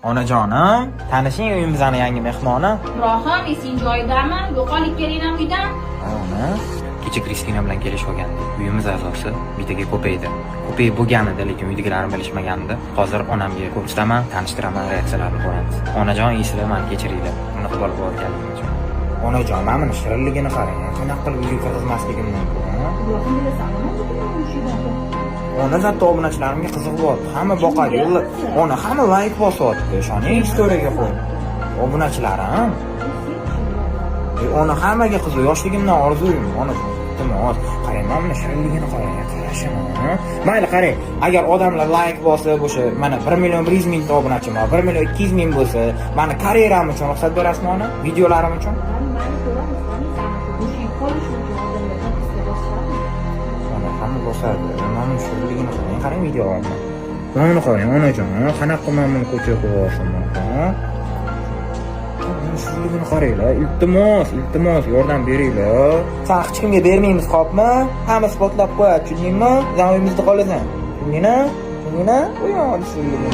Onajonim, tanishing uyimizning yangi mehmoni. Ibrohim, esing joyidami? Yo'qolib kelinglar uydan. Ona, kecha Kristina bilan kelishib olgandik. Uyimiz a'zosi bittaga ko'paydi. Ko'payib bo'lganida, lekin uydagilarim bilishmaganda, hozir onamga ko'rsataman, tanishtiraman, reaksiyalarini ko'ramiz. Onajon, esinglar, meni kechiringlar. Bunaqa bo'lib o'tganim uchun. Onajon, mana buni shirinligini qarang. Qanaqa qilib uyga kirgizmasligim mumkin? Ibrohim, bilasanmi? Ona zotda obunachilarimga qiziqyapti. Hamma boqadi. Ona hamma like bosyapti. Ishoning, storyga qo'y. Obunachilarim. Ona hammaga qiziq. Yoshligimdan orzuyim. Ona iltimos, qarang, mana buni shirinligini qarang. Qarashini. Mayli, qarang. Agar odamlar like bosib, o'sha mana 1.100.000 ta obunachim bor, 1.200.000 bo'lsa, meni karyeram uchun ruxsat berasizmi ona? Videolarim uchun? Hamma bosadi. Mana shirinligini qarang, video olma. Mana qarang, onajon, qanaqa mana buni ko'chaga qo'yasizmi? Shirinligini qaranglar. Iltimos, yordam beringlar. Sen hech kimga bermaymiz, xo'pmi? Hamma spotlab qo'yadi, tushundingmi? Sen uyimizda qolasan. Tushundingmi? Qo'ying shirinligini.